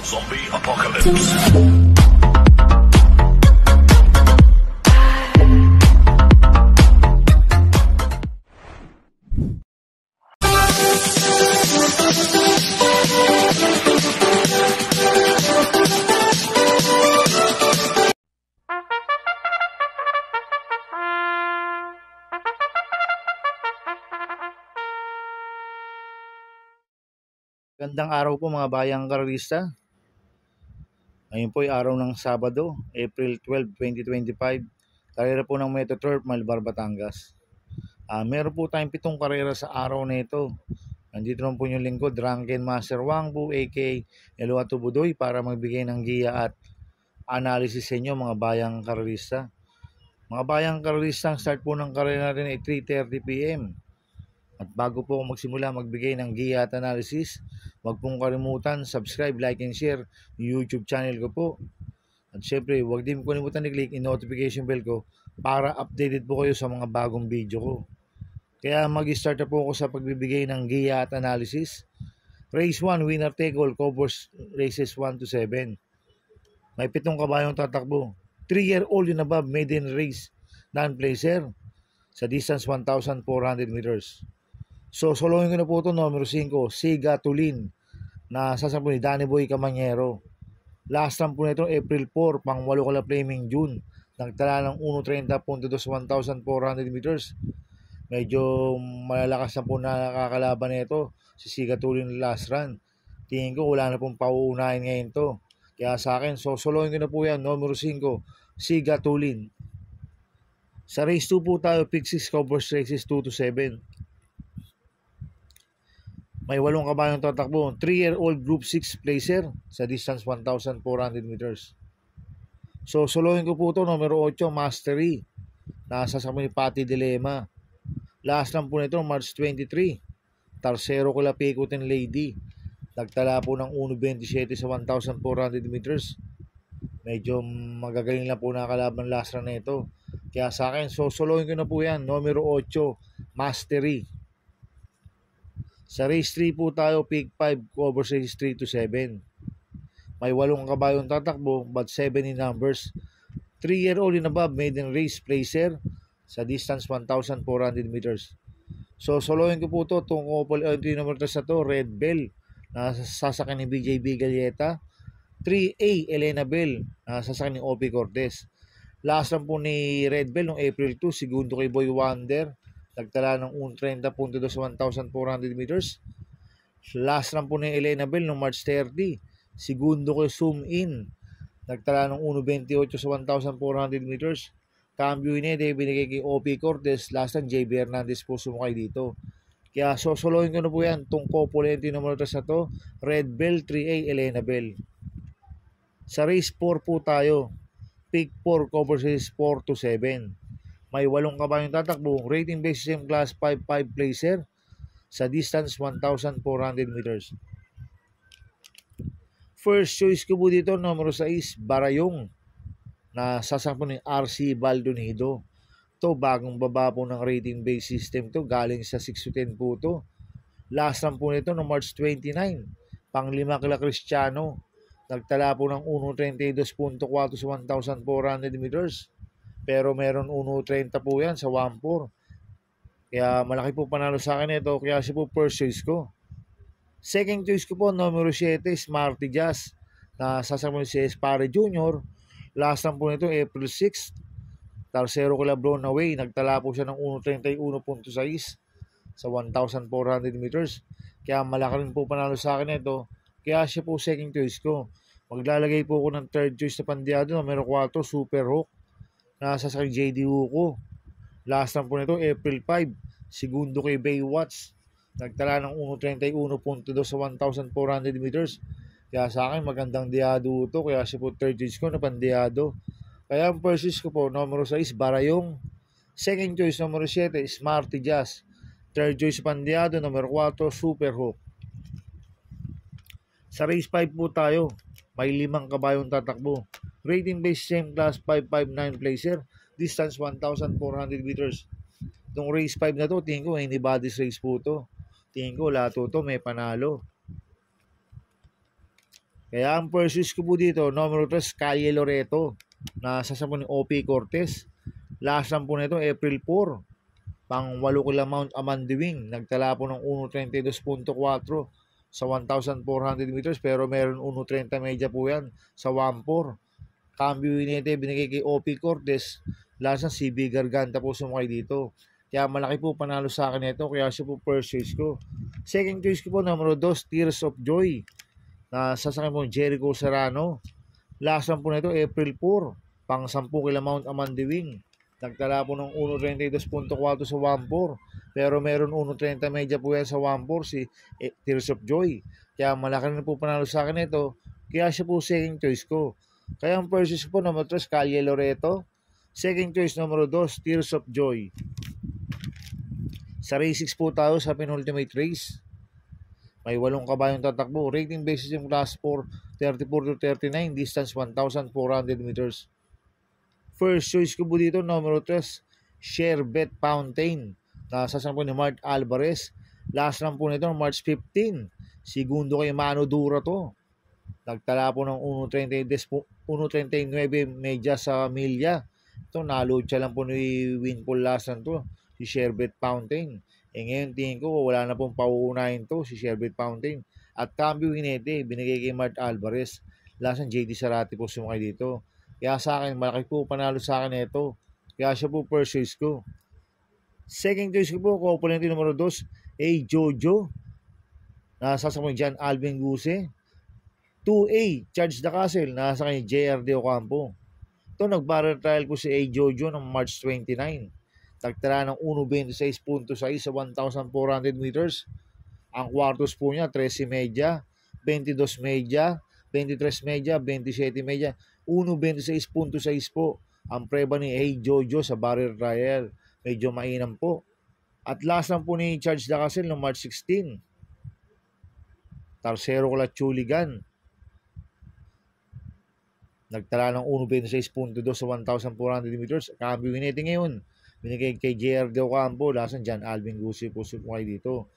Zombie Apocalypse. Gandang araw po mga bayang karalista. Ngayon po ay araw ng Sabado, April 12, 2025. Karera po ng Metro Turf, Malbar, Batangas. Meron po tayong 7 karera sa araw na ito. Nandito naman po yung lingkod, Drunken Master Wangbu, aka Eluato Budoy, para magbigay ng giya at analysis sa inyo mga bayang karalista. Mga bayang karalista, ang start po ng karera natin ay 3:30 PM. At bago po ako magsimula magbigay ng giya at analysis, huwag pong kalimutan, subscribe, like, and share yung YouTube channel ko po. At syempre, huwag din po kalimutan i-click yung notification bell ko para updated po kayo sa mga bagong video ko. Kaya mag-start na po ako sa pagbibigay ng giya at analysis. Race 1, winner take all, covers races 1 to 7. May 7 kabayong tatakbo. 3-year-old and above, maiden race, non-placer, sa distance 1,400 meters. So, solohin ko na po ito, numero 5, Siga Tulin, na sasakbo ni Danny Boy Camanyero. Last run po na ito, April 4, pang 8 kala flaming June. Nagtala ng 1.30.2 1,400 meters. Medyo malalakas na po na nakakalaban na ito, si Siga Tulin last run. Tingin ko wala na pong pauunahin ngayon to. Kaya sa akin, so solohin ko na po yan, numero 5, Siga Tulin. Sa race 2 po tayo, pick 6, covers races 2 to 7. May 8 kabayong tatakbo. 3-year-old group 6 placer sa distance 1,400 meters. So, solohin ko po ito, numero 8, Mastery. Nasasakbo ni Patty Dilema. Last lang po nito, March 23. Tarsero ko la Pikutin Lady. Nagtala po ng 1.27 sa 1,400 meters. Medyo magagaling lang po nakakalaban last run na ito. Kaya sa akin, so solohin ko na po yan, numero 8, Mastery. Sa race 3 po tayo, pick 5, covers race 3 to 7. May 8 kabayong tatakbo, but 7 in numbers. 3-year-old and above, maiden race, placer, sa distance 1,400 meters. So, solohin ko po ito, itong couple, ito yung number 3 na ito, Red Bell, na sasakyan ni BJB Galieta. 3A, Elena Bell, na sasakyan ni Opie Cortez. Last lang po ni Red Bell, noong April 2, segundo kay Boy Wonder. Nagtala ng 1.30.2 sa 1,400 meters. Last run po ni Elena Bell noong March 30. Segundo ko zoom in. Nagtala ng 1.28 sa 1,400 meters. Cambio inede, binigay kay O.P. Cortez. Last run, J.B. Hernandez po sumakay dito. Kaya sosolohin ko na po yan. Itong couple numero 3 na to. Red Bell, 3A, Elena Bell. Sa race 4 po tayo. Pick 4, covers race 4 to 7. May 8 kabayong tatakbo, rating based same class 5-5 placer sa distance 1,400 meters. First choice ko po dito, numero 6, Barayong, na sasakbo ni RC Baldonido. Ito, bagong baba po ng rating based system to, galing sa 6 to 10 po to. Last run po nito no March 29, pang 5 kila Cristiano. Nagtala po ng 1.32.4 sa 1,400 meters. Pero meron 1.30 po yan sa 1.4. Kaya malaki po panalo sa akin ito. Kaya siya po first choice ko. Second choice ko po, numero 7, Smarty Jazz. Na sasama si Espare Jr. Last lang po nito, April 6. Tarsero kila Blown Away. Nagtala po siya ng 1.31.6 sa 1,400 meters. Kaya malaki rin po panalo sa akin ito. Kaya siya po second choice ko. Maglalagay po ako ng third choice na pandiado, numero 4, Super Hook. Nasa sa JD Wuko. Last time po nito, April 5. Segundo kay Baywatch. Nagtala ng 1.31.2 sa 1,400 meters. Kaya sa akin, magandang diado ito. Kaya siya po third choice ko na pandiado. Kaya ang first choice ko po, numero 6, Barayong. Second choice, numero 7, Smarty Jazz. Third choice, pandiado, numero 4, Super Hook. Sa race 5 po tayo. May 5 kabayong tatakbo. Rating based same class 559 placer. Distance 1,400 meters. Itong race 5 na to, tingin ko anybody's race po to. Tingin ko lahat to may panalo. Kaya ang purchase ko po dito, numero 3, Calle Loreto. Nasa sa po ni OP Cortez. Last lang po nito, April 4. Pang 8 kila Mount Amandiwing. Nagtala po ng 1.32.4 sa 1,400 meters. Pero meron 1.30 media po yan sa 1.4. Cambio Unite, binigay kay OP Cortez. Last na CB Garganta po sumakay dito. Kaya malaki po panalo sa akin ito. Kaya siya po purchase ko. Second choice ko po, numero 2, Tears of Joy. Sasakay po Jericho Serrano. Last lang po nito, April 4. Pang 10 kila Mount Amandiwing. Nagtala po ng 1.32.4 sa 1.4. Pero meron 1.30 media po yan sa 1.4 si Tears of Joy. Kaya malaki na po panalo sa akin ito. Kaya siya po second choice ko. Kaya ang purchase ko po, numero 3, Calle Loreto. Second choice, numero 2, Tears of Joy. Sa race 6 po tayo sa penultimate race. May 8 kabayong tatakbo. Rating basis yung class 4, 34 to 39. Distance 1,400 meters. First choice ko po dito, numero 3, Sherbet Fountain. Nasasama po ni Mark Alvarez. Last lang po nito, March 15. Segundo kay Mano Dura to. Nagtala po ng 1.39 media sa milya. Ito, naload siya lang po ni Winpool last lang to, si Sherbet Fountain. Ngayon tingin ko wala na pong pauunahin to, si Sherbet Fountain. At Cambio Unite, binigay kay Mark Alvarez. Last ng JD Sarati po sumakay dito. Kaya sa akin, malaki po panalo sa akin ito. Kaya siya po first choice ko. Second choice ko po, couple natin numero 2, A. Jojo. Nasasama dyan, Alvin Guse. 2A, Charge the Castle. Nasa kanya JRD Ocampo. Ito, nag-barrel trial po si A. Jojo ng March 29. Nagtala ng 1.26.6 sa 1,400 meters. Ang quartos po niya, 13 media, 22 media, 23 media, 27 media, 1.26.6 po ang preba ni A. Jojo sa barrel trial. Medyo mainam po. At last lang po ni Charge the Castle ng March 16. Tercero ko Chuligan. Nagtala ng 1.26.2 sa 1,400 meters. Cambio Unite ngayon. Binigay kay JRD Ocampo. Lasan dyan, Alvin Guse po sumukay dito.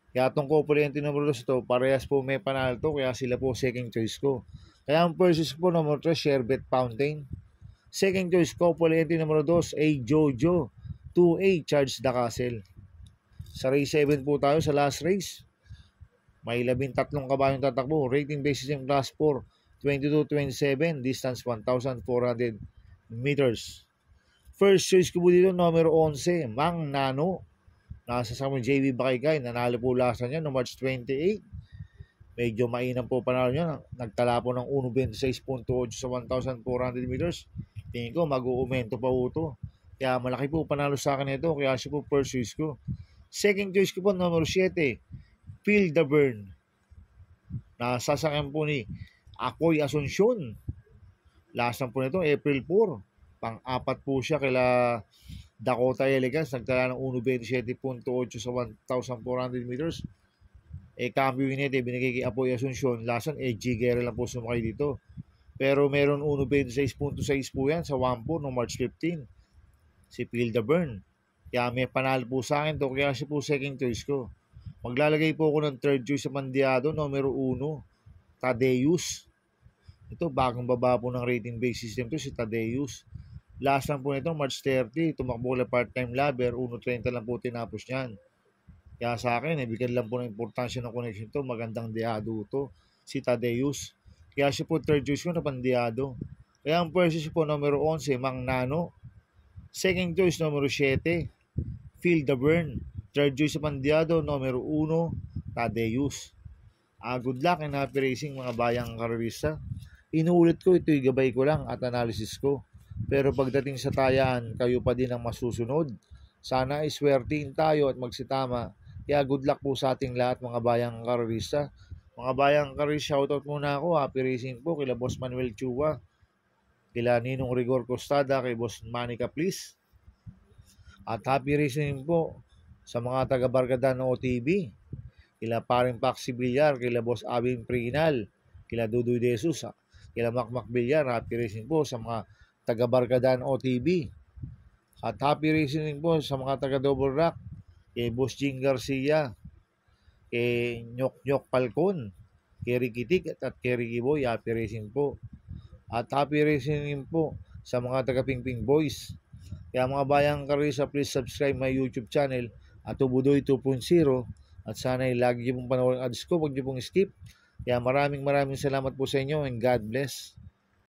Kaya itong couple numero 2 ito, parehas po may panalo to. Kaya sila po second choice ko. Kaya ang purchase po numero 3, Sherbet Fountain. Second choice, couple numero 2, A. Jojo. 2A, Charge the Castle. Sa race 7 po tayo sa last race. May 13 kabayong tatakbo. Rating basis yung class 4. 22-27, distance 1,400 meters. First choice ko po dito, numero 11, Mang Nano. Nasa sa JB Bakaygay, nanalo po last niya no March 28. Medyo mainam po panalo niya. Nagtala po ng 1.26.8 sa 1,400 meters. Tingin ko mag-uumento pa po ito. Kaya malaki po panalo sa akin ito. Kaya siya po first choice ko. Second choice ko po, numero 7, Feel the Burn. Nasasakyan po ni Akoy Asuncion. Last lang po nito, April 4. Pang-apat po siya kila Dakota Elegance. Nagtala ng 1.27.8 sa 1,400 meters. Cambio Unite, binigay kay Akoy Asuncion. Last lang, Giguera lang po sumakay dito. Pero meron 1.26.6 po yan sa 1.4 noong March 15. Si Feel the Burn. Kaya may panalo po sa akin to. Kaya siya po second choice ko. Maglalagay po ako ng third choice sa Mandiado, numero 1. Tadeus. Ito, bagong baba po ng rating base system to, si Tadeus. Last lang po nito, March 30, tumakbo na part-time labber, 1.30 lang po tinapos niyan. Kaya sa akin, bigyan lang po ng importansya ng connection to, magandang diado to, si Tadeus. Kaya siya po third choice ko na pandiado. Kaya ang purchase po, numero 11, Mang Nano. Second choice, numero 7, Feel the Burn. Third choice sa pandiado, numero 1, Tadeus. Good luck and happy racing mga bayang karerista. Inuulit ko, ito'y gabay ko lang at analysis ko. Pero pagdating sa tayaan, kayo pa din ang masusunod. Sana iswertihin tayo at magsitama. Kaya good luck po sa ating lahat mga bayang karerista. Mga bayang karerista, shoutout muna ako. Happy racing po kila Boss Manuel Chua, kila Ninong Rigor Costada, kay Boss Manny Caplis. At happy racing po sa mga taga-barkada ng OTB. Kila Paring Paxi Villar, kila Boss Abing Prinal, kila Dudoy De Jesus, kila Macmac Villar. Happy racing po sa mga taga-barkadaan OTB. At happy racing po sa mga taga-Double Rock, kay Boss Jing Garcia, kay Nyok Nyok Falcon, Kerry Kitik at Kerry Kiboy, happy racing po. At happy racing din po sa mga taga-Pingping Boys. Kaya mga bayang karisa, please subscribe my YouTube channel at Tubudoy 2.0 at sana ay lagi niyo pong panoorin ads ko, huwag niyo pong skip. Kaya maraming salamat po sa inyo and God bless.